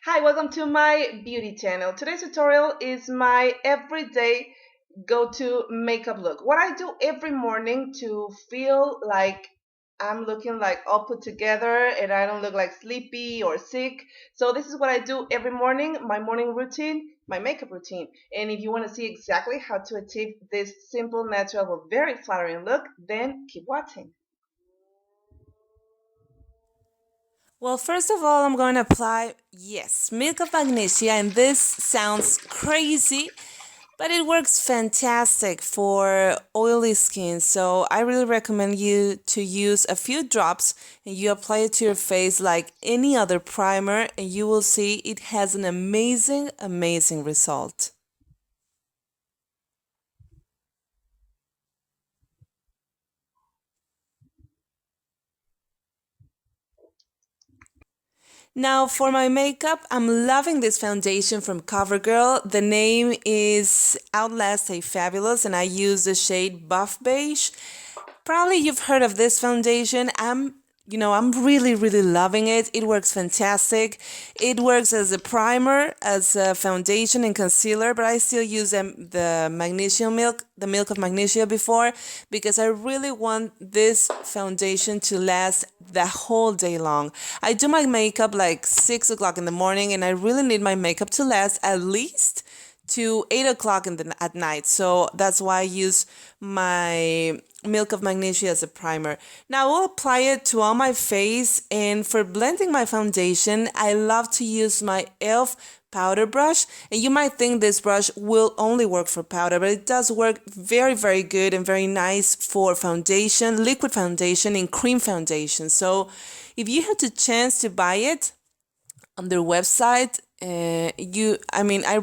Hi, welcome to my beauty channel. Today's tutorial is my everyday go-to makeup look. What I do every morning to feel like I'm looking like all put together and I don't look like sleepy or sick. So this is what I do every morning, my morning routine, my makeup routine. And if you want to see exactly how to achieve this simple, natural, but very flattering look, then keep watching. Well, first of all, I'm going to apply, yes, milk of magnesia, and this sounds crazy, but it works fantastic for oily skin. So I really recommend you to use a few drops and you apply it to your face like any other primer, and you will see it has an amazing, amazing result. Now for my makeup, I'm loving this foundation from CoverGirl. The name is Outlast a Fabulous and I use the shade Buff Beige. Probably you've heard of this foundation. I'm really loving it. It works fantastic. It works as a primer, as a foundation and concealer, but I still use the magnesium milk, the milk of magnesia before, because I really want this foundation to last the whole day long. I do my makeup like 6 o'clock in the morning and I really need my makeup to last at least to 8 o'clock at night. So that's why I use my milk of magnesia as a primer. Now I will apply it to all my face, and for blending my foundation, I love to use my e.l.f. powder brush. And you might think this brush will only work for powder, but it does work very good and very nice for foundation, liquid foundation and cream foundation. So if you had the chance to buy it on their website, I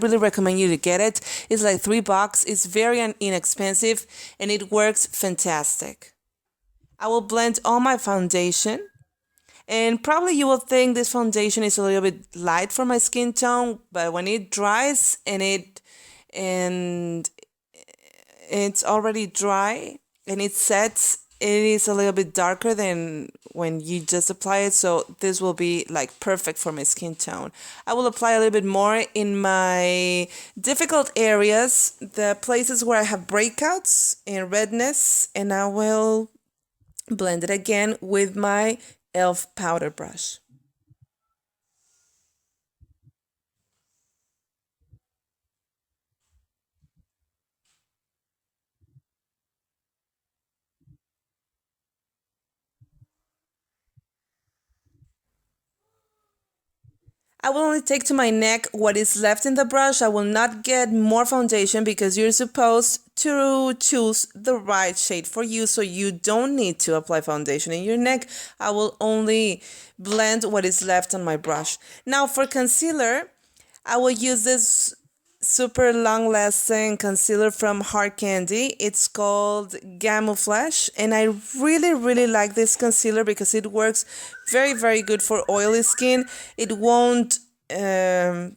really recommend you to get it. It's like $3. It's very inexpensive and it works fantastic. I will blend all my foundation, and probably you will think this foundation is a little bit light for my skin tone, but when it dries and it's already dry and it sets, it is a little bit darker than when you just apply it, so this will be like perfect for my skin tone. I will apply a little bit more in my difficult areas, the places where I have breakouts and redness, and I will blend it again with my e.l.f. powder brush. I will only take to my neck what is left in the brush. I will not get more foundation because you're supposed to choose the right shade for you, so you don't need to apply foundation in your neck. I will only blend what is left on my brush. Now for concealer, I will use this super long lasting concealer from Hard Candy. It's called Gamouflash, and I really like this concealer because it works very good for oily skin. It won't you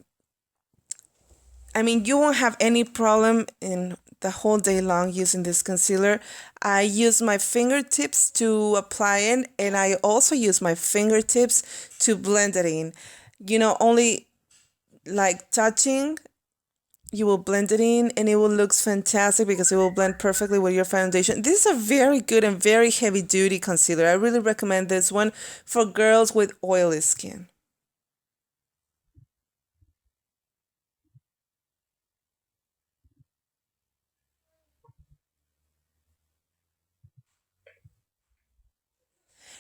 won't have any problem in the whole day long using this concealer. I use my fingertips to apply it, and I also use my fingertips to blend it in. Only like touching, you will blend it in and it will look fantastic because it will blend perfectly with your foundation. This is a very good and very heavy duty concealer. I really recommend this one for girls with oily skin.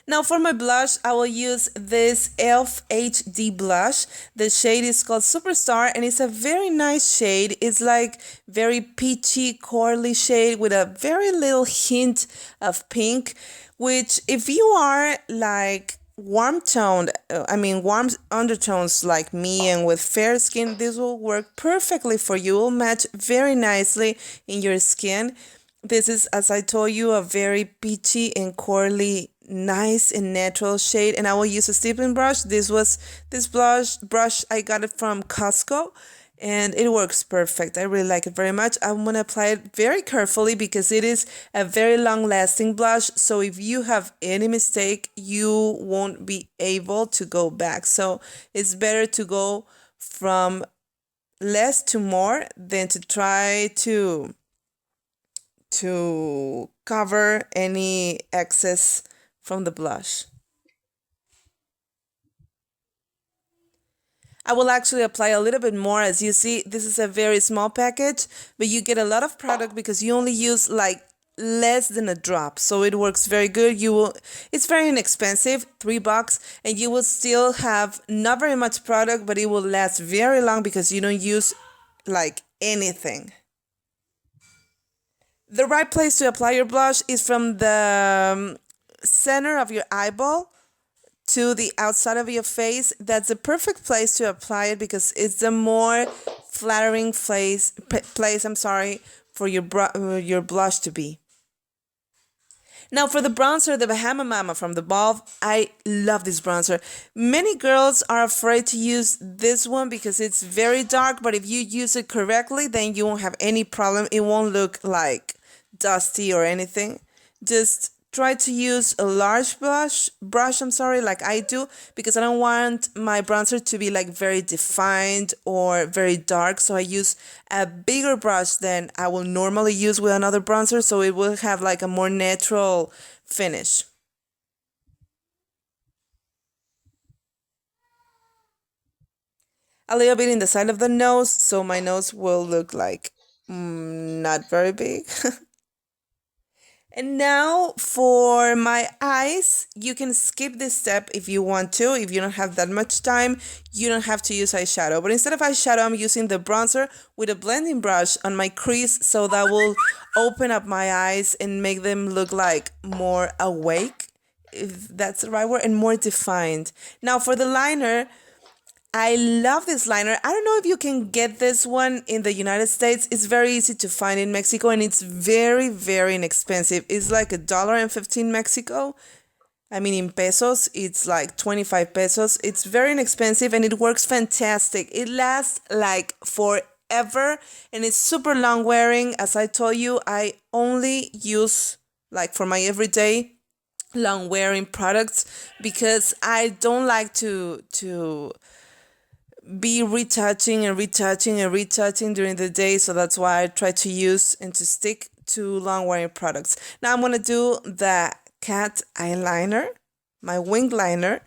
Now for my blush, I will use this e.l.f. HD blush. The shade is called Superstar and it's a very nice shade. It's like very peachy, corally shade with a very little hint of pink, which if you are like warm undertones like me and with fair skin, this will work perfectly for you. It will match very nicely in your skin. This is, as I told you, a very peachy and corally, nice and natural shade. And I will use a stippling brush. This brush I got it from Costco, and it works perfect. I really like it very much. I'm going to apply it very carefully because it is a very long lasting blush. So if you have any mistake, you won't be able to go back. So it's better to go from less to more than to try to cover any excess from the blush. I will actually apply a little bit more. As you see, this is a very small package, but you get a lot of product because you only use like less than a drop. So it works very good. It's very inexpensive, $3, and you will still have not very much product, but it will last very long because you don't use like anything. The right place to apply your blush is from the center of your eyeball to the outside of your face. That's the perfect place to apply it because it's the more flattering place, for your blush to be. Now for the bronzer, the Bahama Mama from the Balm, I love this bronzer. Many girls are afraid to use this one because it's very dark, but if you use it correctly, then you won't have any problem. It won't look like dusty or anything. Just try to use a large brush, like I do, because I don't want my bronzer to be like very defined or very dark. So I use a bigger brush than I will normally use with another bronzer, so it will have like a more natural finish. A little bit in the side of the nose, so my nose will look like not very big. And now for my eyes, you can skip this step if you want to. If you don't have that much time, you don't have to use eyeshadow. But instead of eyeshadow, I'm using the bronzer with a blending brush on my crease, so that will open up my eyes and make them look like more awake, if that's the right word, and more defined. Now for the liner, I love this liner. I don't know if you can get this one in the United States. It's very easy to find in Mexico, and it's very, very inexpensive. It's like $1.15 Mexico. I mean, in pesos, it's like 25 pesos. It's very inexpensive and it works fantastic. It lasts like forever and it's super long wearing. As I told you, I only use like for my everyday long wearing products because I don't like to be retouching and retouching and retouching during the day. So that's why I try to use and to stick to long wearing products. Now I'm going to do the cat eyeliner, my wing liner,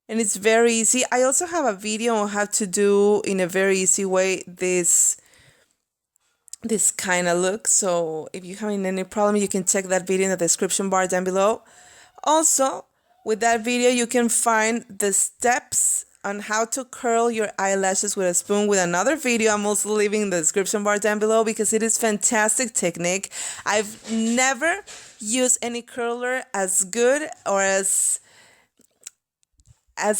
and it's very easy. I also have a video on how to do in a very easy way this kind of look. So if you're having any problem, you can check that video in the description bar down below. Also, with that video, you can find the steps on how to curl your eyelashes with a spoon with another video. I'm also leaving in the description bar down below because it is fantastic technique. I've never used any curler as good or as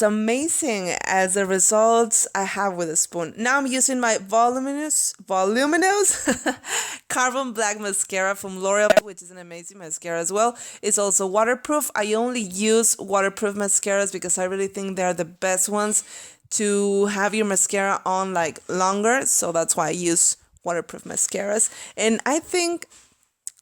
amazing as the results I have with a spoon. Now I'm using my Voluminous Carbon Black Mascara from Loreal, which is an amazing mascara as well. It's also waterproof. I only use waterproof mascaras because I really think they're the best ones to have your mascara on like longer. So that's why I use waterproof mascaras. And I think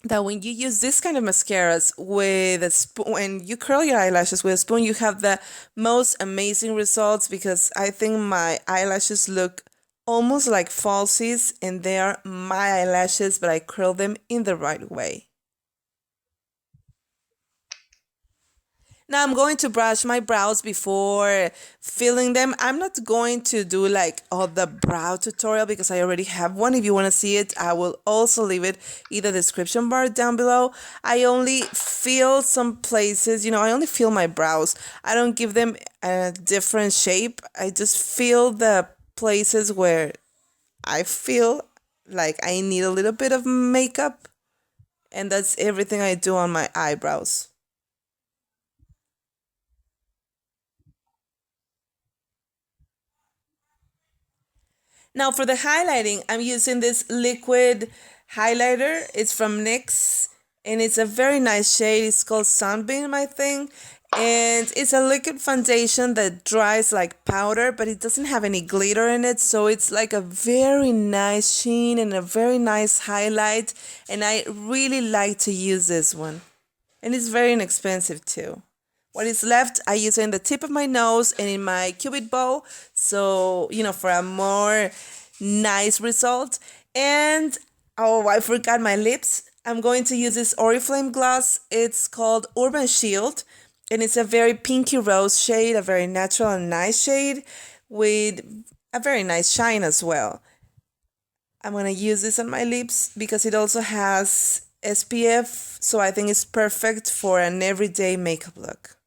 that when you use this kind of mascaras with a spoon, when you curl your eyelashes with a spoon, you have the most amazing results because I think my eyelashes look almost like falsies and they are my eyelashes, but I curl them in the right way. Now I'm going to brush my brows before filling them. I'm not going to do like the brow tutorial because I already have one. If you want to see it, I will also leave it in the description bar down below. I only fill some places, I only fill my brows. I don't give them a different shape. I just fill the places where I feel like I need a little bit of makeup. And that's everything I do on my eyebrows. Now for the highlighting, I'm using this liquid highlighter. It's from NYX and it's a very nice shade. It's called Sunbeam, I think. And it's a liquid foundation that dries like powder, but it doesn't have any glitter in it. So it's like a very nice sheen and a very nice highlight. And I really like to use this one. And it's very inexpensive too. What is left, I use it in the tip of my nose and in my cupid bow. So, for a more nice result. And, oh, I forgot my lips. I'm going to use this Oriflame gloss. It's called Urban Shield. And it's a very pinky rose shade, a very natural and nice shade with a very nice shine as well. I'm going to use this on my lips because it also has SPF, so I think it's perfect for an everyday makeup look.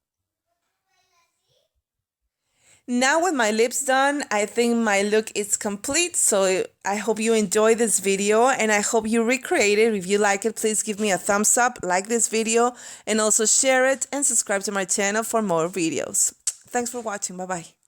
Now with my lips done, I think my look is complete, so I hope you enjoy this video and I hope you recreate it. If you like it, please give me a thumbs up, like this video, and also share it and subscribe to my channel for more videos. Thanks for watching. Bye-bye.